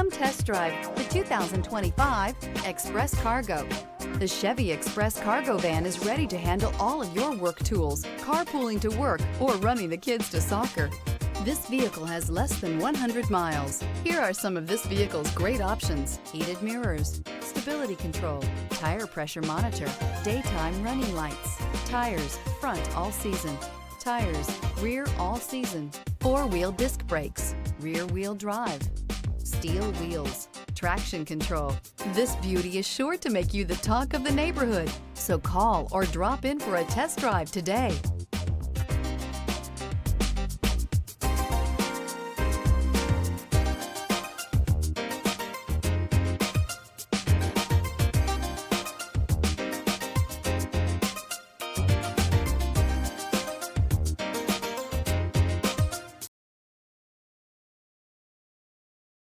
Come test drive the 2025 Express Cargo. The Chevy Express Cargo van is ready to handle all of your work tools, carpooling to work, or running the kids to soccer. This vehicle has less than 100 miles. Here are some of this vehicle's great options: heated mirrors, stability control, tire pressure monitor, daytime running lights, tires front all season, tires rear all season, four-wheel disc brakes, rear wheel drive, steel wheels, traction control. This beauty is sure to make you the talk of the neighborhood. So call or drop in for a test drive today.